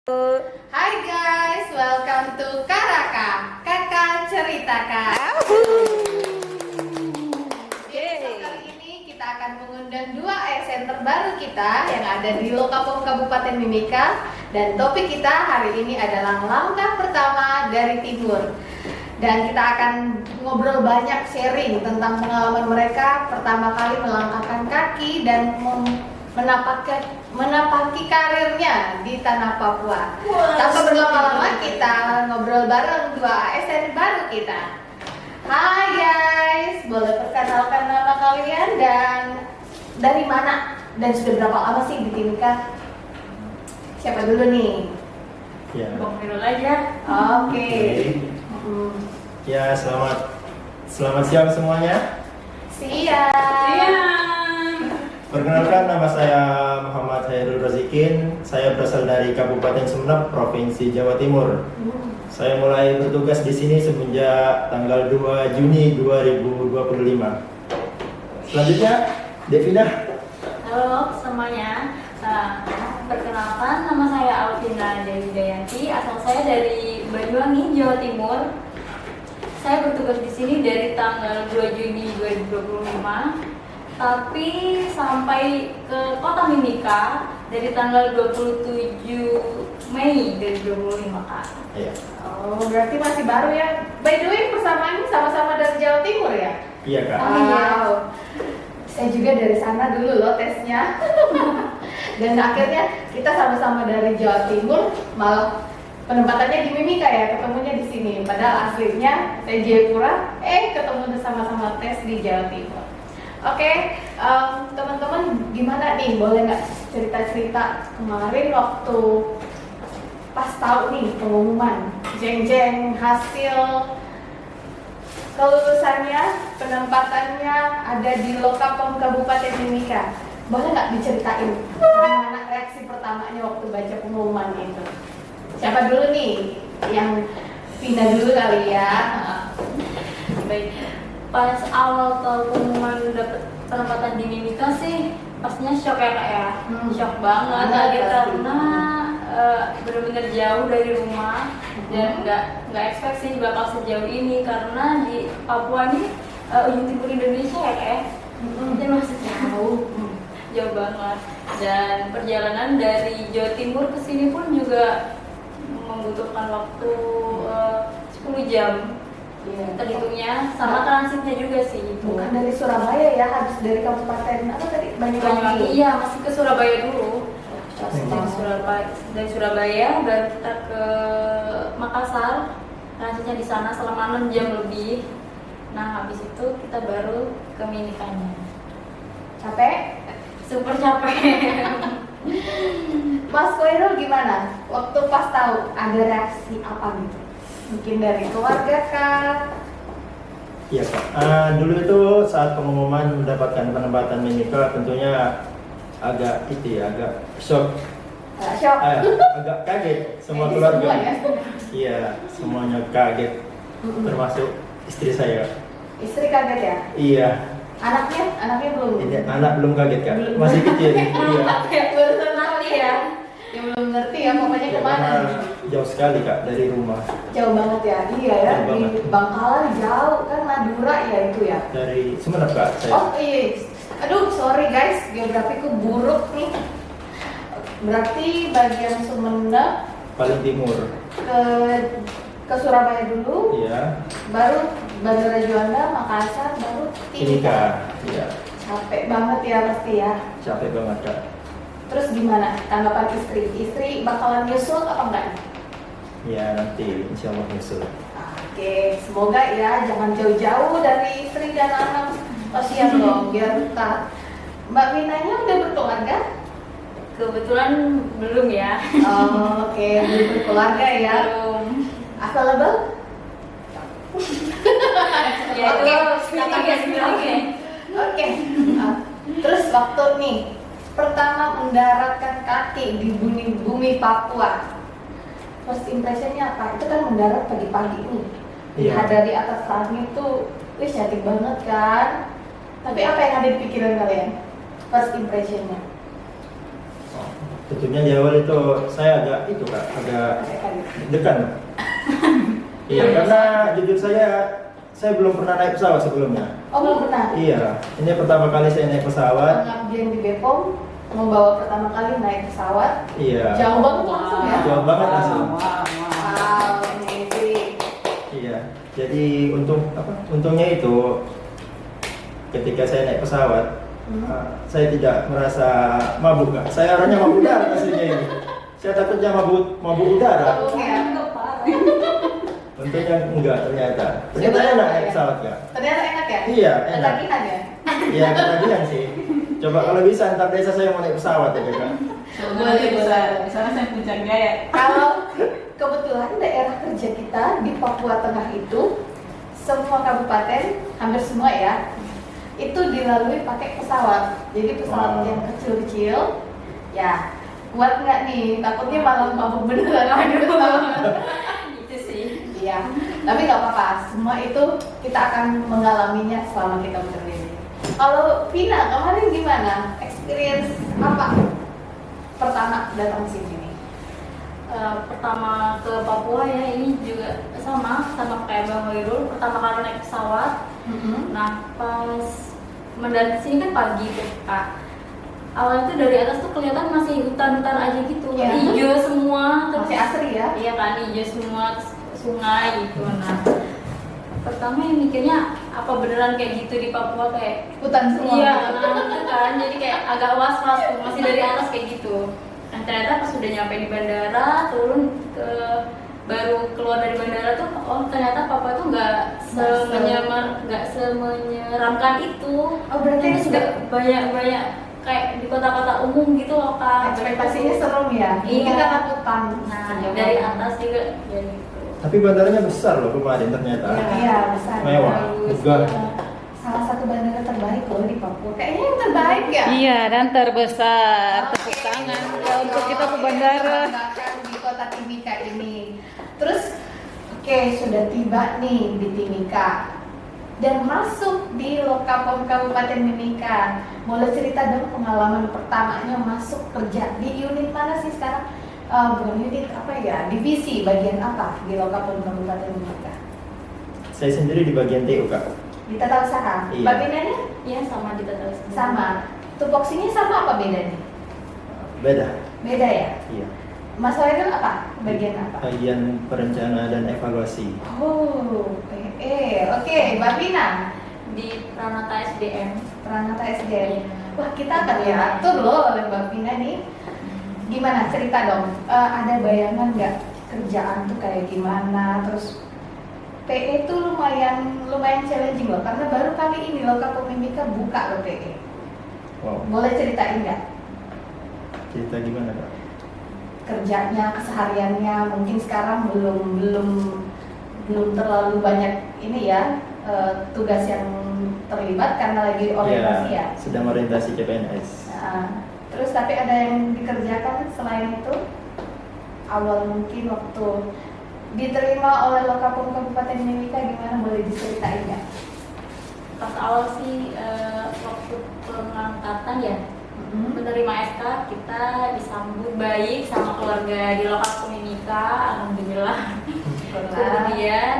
Hai guys, welcome to Karaka, Kakak Ceritakan. Di episode kali ini kita akan mengundang dua ASN terbaru kita yang ada di Lokapom Kabupaten Mimika. Dan topik kita hari ini adalah langkah pertama dari timur. Dan kita akan ngobrol banyak sharing tentang pengalaman mereka pertama kali melangkahkan kaki dan menapaki karirnya di tanah Papua. Tanpa berlama-lama kita ngobrol bareng dua ASN baru kita. Hai guys, boleh perkenalkan nama kalian dan dari mana dan sudah berapa lama sih di Timika? Siapa dulu nih? Ya. Bang Mirul aja. Oke. Ya, selamat siang semuanya. Siap. Perkenalkan, nama saya Muhammad Hairul Razikin. Saya berasal dari Kabupaten Sumeneb, Provinsi Jawa Timur. Saya mulai bertugas di sini semenjak tanggal 2 Juni 2025. Selanjutnya, Devina. Halo semuanya. Perkenalkan, nama saya Alvina Dewi Dayanti. Asal saya dari Banyuwangi, Jawa Timur. Saya bertugas di sini dari tanggal 2 Juni 2025. Tapi sampai ke Kota Mimika dari tanggal 27 Mei 2025 Kak. Iya. Oh, berarti masih baru ya. By the way, persamaan ini sama-sama dari Jawa Timur ya? Iya, Kak. Wow. Saya juga dari sana dulu loh tesnya. Dan akhirnya kita sama-sama dari Jawa Timur, malah penempatannya di Mimika ya, ketemunya di sini. Padahal aslinya saya Jayapura, ketemu sama-sama tes di Jawa Timur. Oke, teman-teman gimana nih? Boleh nggak cerita-cerita kemarin waktu pas tahu nih pengumuman jeng-jeng hasil kelulusannya, penempatannya ada di Lokapom Kabupaten Mimika. Boleh nggak diceritain gimana reaksi pertamanya waktu baca pengumuman itu? Siapa dulu nih? Yang Vina dulu kali ya. Baik. Pas awal tahu pengumuman dapet penempatan di Mimika sih pastinya shock ya Kak ya. Shock banget Pasti. karena benar-benar jauh dari rumah dan nggak expect sih bakal sejauh ini karena di Papua ini ujung timur Indonesia ya Kak ya. Jadi masih jauh banget, dan perjalanan dari Jawa Timur ke sini pun juga membutuhkan waktu 10 jam. Iya. Terhitungnya sama transitnya juga sih. Bukan dari Surabaya ya, habis dari kabupaten apa tadi? Banyuwangi. Iya, masih ke Surabaya dulu. Hmm. Dari Surabaya baru kita ke Makassar. Transitnya di sana selama 6 jam lebih. Nah, habis itu kita baru ke Mimikanya. Capek? Super capek. Mas Koirul gimana? Waktu pas tahu ada reaksi apa gitu? Mungkin dari keluarga kah? Iya, Kak. Dulu itu saat pengumuman mendapatkan penempatan Mimika tentunya agak shock. Shock. Agak kaget semua keluarga. Semua ya? Iya, semuanya kaget, termasuk istri saya. Istri kaget ya? Iya, Anaknya belum? anak belum kaget, Kak, Belum. masih kecil. Iya. Baru ngerti ya? Yang belum ngerti ya, pokoknya Ya, kemana? karena jauh sekali, Kak, dari rumah. Jauh banget ya? Iya ya, Jauh di banget. Bangkalan jauh kan, Madura ya itu ya? Dari Sumeneb, Kak, saya. Oh iya, aduh sorry guys, geografiku buruk nih. Berarti bagian Sumeneb Paling timur. ke Surabaya dulu, Iya. baru Bandara Juanda, Makassar, baru Timika. Iya. Capek banget ya pasti ya. Capek banget, Kak. Terus gimana tanggapan istri? Istri bakalan nyusul apa enggak? Ya, nanti insya Allah nyusul. Oke, semoga ya jangan jauh-jauh dari istri dan anak. Kasihan loh, biar betah. Mbak Minanya udah berkeluarga? Kebetulan belum ya. Oh, oke, belum berkeluarga ya. Belum. Available? Ya Oke, itu oke. Oke. Terus waktu nih pertama mendaratkan kaki di bumi Papua, first impressionnya apa? Itu kan mendarat pagi-pagi nih. Iya. Lihat dari atas langit tuh, wih cantik banget kan? Tapi apa yang ada di pikiran kalian? First impressionnya? Tentunya di awal itu saya agak deg-degan. Iya, karena jujur saya belum pernah naik pesawat sebelumnya. Oh, belum pernah? Iya, ini pertama kali saya naik pesawat. Pengabdian di Bepom, membawa pertama kali naik pesawat. Iya. Jauh banget langsung ya? Jauh banget langsung. Wow, amazing. Iya, jadi untungnya itu ketika saya naik pesawat, saya tidak merasa mabuk, Kak. Saya orangnya mabuk udara aslinya ini. Saya takutnya mabuk udara. Mabuk ya? Untungnya enggak ternyata. Ternyata enak naik pesawat, Kak. Ternyata enak ya? Iya, enak. Ketagihan ya? Iya, ketagihan sih. Coba kalau bisa antar desa saya mau naik pesawat ya, Kak. Boleh bisa saya puncaknya ya. Kalau kebetulan daerah kerja kita di Papua Tengah itu, semua kabupaten, hampir semua ya, itu dilalui pakai pesawat. Jadi pesawat Wow. yang kecil-kecil, ya kuat nggak nih? Takutnya malah mabuk beneran di pesawat. Itu sih. Iya, tapi nggak apa-apa. Semua itu kita akan mengalaminya selama kita bekerja. Kalau Vina, kemarin gimana? Experience apa? Pertama datang sini nih. Pertama ke Papua ya, ini juga sama kayak Bang Hoirul. Pertama kali naik pesawat. Nah, pas mendarat sini kan pagi tuh, Kak. Awalnya tuh dari atas tuh kelihatan masih hutan-hutan aja gitu, Iya. hijau semua. Terus, Masih asri ya? Iya kan, hijau semua, terus sungai gitu. Nah, pertama yang mikirnya apa beneran kayak gitu di Papua kayak Hutan semua. iya, nah itu kan jadi kayak agak was-was tuh, masih dari atas kayak gitu. Nah ternyata pas udah nyampe di bandara, turun ke baru keluar dari bandara tuh, oh ternyata Papua tuh nggak semenyeramkan itu. Oh, berarti Terus sudah banyak kayak di kota-kota umum gitu loh Kak. ekspektasinya serem ya? Iya. Mungkin karena hutan. Nah dari atas juga ya gitu. Tapi bandaranya besar loh kemarin ternyata. Iya, besar. Mewah. Bagus, Megah. ya. Salah satu bandara terbaik loh di Papua. Kayaknya yang terbaik ya? Iya, dan terbesar. Oke. Tepuk tangan ya untuk kita ke bandara. Banggakan di kota Timika ini. Terus, oke, sudah tiba nih di Timika dan masuk di Lokapom Kabupaten Mimika. Boleh cerita dong pengalaman pertamanya masuk kerja di unit mana sih sekarang? Bukan unit apa ya? Divisi bagian apa di Lokapom Kabupaten Mimika? Saya sendiri di bagian TU, Kak. Di tata usaha. Iya. Mbak Pinanya Iya sama di Tata Usaha. sama. Tupoksinya sama apa bedanya? Beda. Beda ya? Iya. Mas Wairul apa? Bagian apa? Bagian perencanaan dan evaluasi. Oh, oke, Mbak Pina, Di Pranata SDM. Pranata SDM. Iya. Wah, kita akan diatur loh oleh Mbak Pina nih. Gimana cerita dong? Ada bayangan nggak kerjaan tuh kayak gimana? Terus PE tuh lumayan challenging loh, karena baru kali ini Lokapom Mimika buka loh PE. Wow. Boleh ceritain nggak? Cerita gimana, Kak? Kerjanya, kesehariannya, mungkin sekarang belum terlalu banyak ini ya, tugas yang terlibat karena lagi orientasi ya. Sedang orientasi CPNS. Nah, terus tapi ada yang dikerjakan selain itu? Awal mungkin waktu diterima oleh Lokapom Kabupaten Mimika gimana, boleh diceritain nggak? Pas awal sih waktu pengangkatan ya, menerima SK kita disambut baik sama keluarga di Lokapom Mimika, alhamdulillah. Kemudian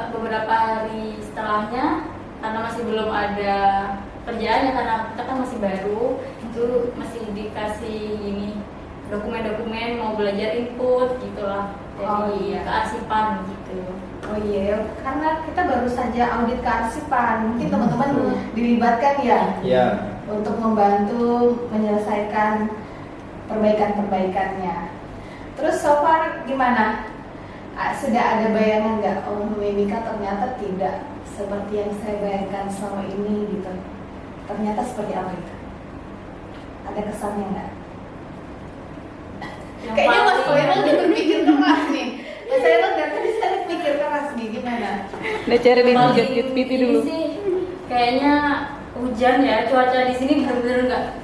beberapa hari setelahnya, karena masih belum ada kerjaannya karena kita kan masih baru, itu masih dikasih ini dokumen-dokumen mau belajar input gitulah, jadi Oh, iya. kearsipan gitu. Oh iya, karena kita baru saja audit kearsipan, mungkin teman-teman Betul. dilibatkan ya Iya. untuk membantu menyelesaikan perbaikan-perbaikannya. Terus so far gimana? Sudah ada bayangan nggak? Oh, Mimika ternyata tidak seperti yang saya bayangkan selama ini gitu. Ternyata seperti apa itu? Ada kesannya nggak? Yang Kayaknya Mas paling- Koirul lagi berpikir keras nih. Mas Koirul dari tadi saya pikir keras nih, gimana? Udah cari di Paling jepit pipi ini dulu. sih kayaknya hujan ya, cuaca di sini bener-bener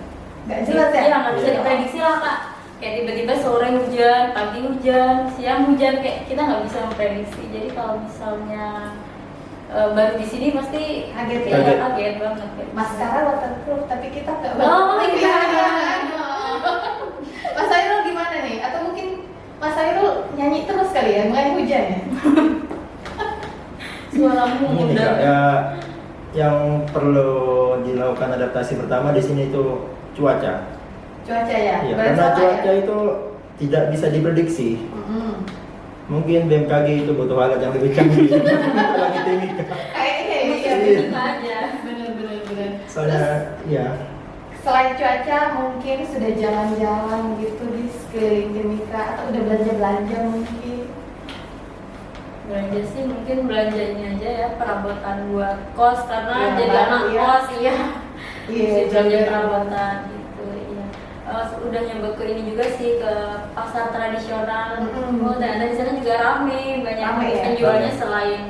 Nggak jelas ya? Iya, nggak bisa Iya. diprediksi lah Kak. Kayak tiba-tiba sore hujan, pagi hujan, siang hujan, kayak kita nggak bisa memprediksi. Jadi kalau misalnya baru di sini pasti Kaget ya? Iya, kaget banget. Maskara waterproof, tapi kita nggak Oh, waterproof. iya. Kamu Ini udah. Kak, ya yang perlu dilakukan adaptasi pertama di sini itu cuaca. Cuaca ya? Iya, Berat karena sama cuaca ya? itu tidak bisa diprediksi. Mm-mm. Mungkin BMKG itu butuh alat yang lebih canggih. Lagi tinggi. Kayaknya ya, iya. Iya. Kita aja. Bener. Soalnya ya Selain cuaca, mungkin sudah jalan-jalan gitu di sekeliling Timika atau udah belanja-belanja mungkin. Belanja sih mungkin belanja ini aja ya, perabotan buat kos karena Iya, jadi baru anak ya. kos iya. Iya, Mesti belanja juga. perabotan gitu iya. Udah nyoba ke ini juga sih ke pasar tradisional. Mm-mm. Oh, ternyata di sana juga rame, banyak Rame ya? penjualnya Rame. selain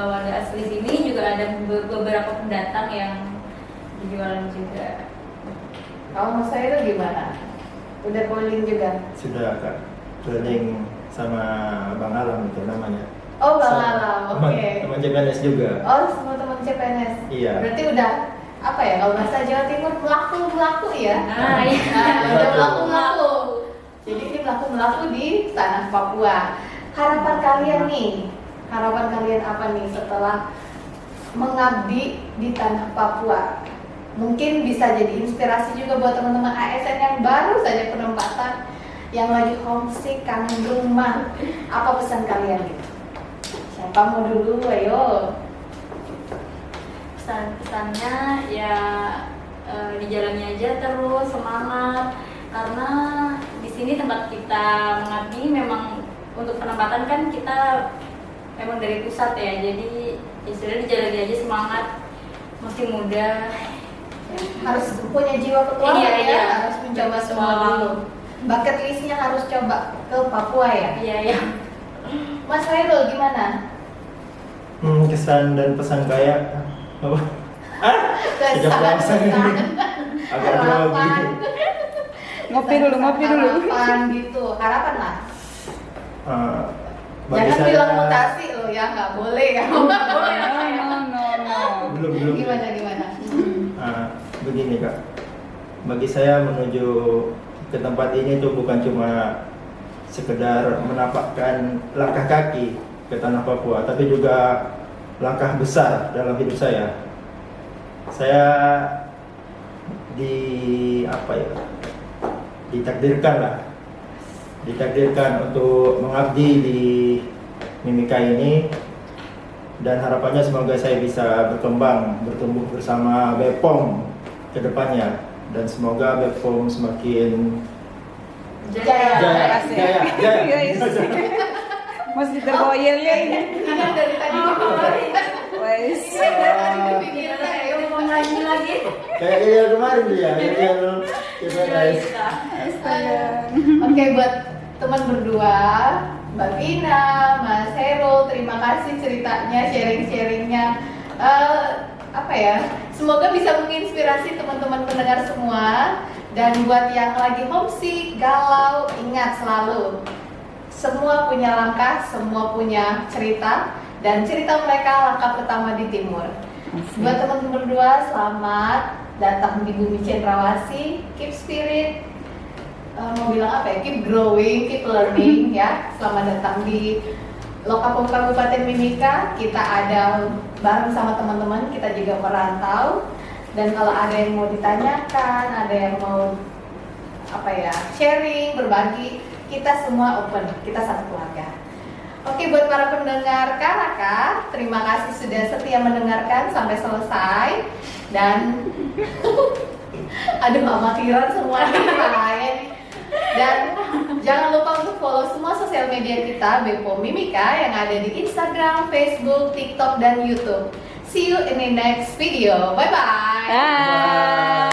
warga asli sini juga ada beberapa pendatang yang jualan juga. Kalau Mas Hairul gimana? Udah keliling juga? sudah Kak keliling sama Bang Alam itu namanya. Oh, Bang Sama Alam, teman- oke. Teman CPNS juga. Oh, semua teman CPNS. Iya. Berarti udah apa ya? Kalau bahasa Jawa Timur melaku ya. Nah, iya. Udah melaku. Jadi ini melaku di tanah Papua. Harapan kalian nih, harapan kalian apa nih setelah mengabdi di tanah Papua? Mungkin bisa jadi inspirasi juga buat teman-teman ASN yang baru saja penempatan, yang lagi homesick, kangen rumah. Apa pesan kalian gitu? Siapa mau dulu? Ayo. Pesan-pesannya ya dijalani aja terus semangat karena di sini tempat kita mengabdi memang untuk penempatan kan kita memang dari pusat ya, jadi istilahnya dijalani aja semangat, masih muda. Harus punya jiwa petualang Iya, ya, iya. harus mencoba semua Petualang. dulu. Bucket listnya harus coba ke Papua ya. Iya ya. Mas Hairul gimana? Kesan dan pesan kayak apa? Sejak puasa ini agak grogi. Ngopi dulu. Harapan gitu, harapan lah. Bagi Jangan saya bilang mutasi loh ya, nggak boleh ya. No. belum. Gimana? Begini Kak, bagi saya menuju ke tempat ini tuh bukan cuma sekedar menapakkan langkah kaki ke tanah Papua, tapi juga langkah besar dalam hidup saya. Saya ditakdirkan untuk mengabdi di Mimika ini, dan harapannya semoga saya bisa bertumbuh bersama BPOM ke depannya, dan semoga BPOM semakin Jaya. Guys. Masih tergoyel ya ini. Ini dari tadi kepikiran. Wes. Ini dari tadi kepikiran ya. Ngomong lagi. kayak Ariel kemarin dia, Ariel CPNS. Oke, buat teman berdua, Mbak Vina, Mas Hairul, terima kasih ceritanya, sharing-sharingnya. Apa ya? Semoga bisa menginspirasi teman-teman pendengar semua. Dan buat yang lagi homesick, galau, ingat selalu semua punya langkah, semua punya cerita, dan cerita mereka langkah pertama di timur. Buat teman-teman berdua, selamat datang di Bumi Cendrawasih. Keep spirit, mau bilang apa ya? Keep growing, keep learning ya. Selamat datang di Lokapom Kabupaten Mimika. Kita ada bareng sama teman-teman, kita juga merantau. Dan kalau ada yang mau ditanyakan, ada yang mau sharing, berbagi, kita semua open, kita satu keluarga. Oke, buat para pendengar Karaka, terima kasih sudah setia mendengarkan sampai selesai. Dan aduh, amatiran semua nih. Dan jangan lupa untuk follow semua sosial media kita BPOM Mimika yang ada di Instagram, Facebook, TikTok, dan YouTube. See you in the next video. Bye-bye. Bye.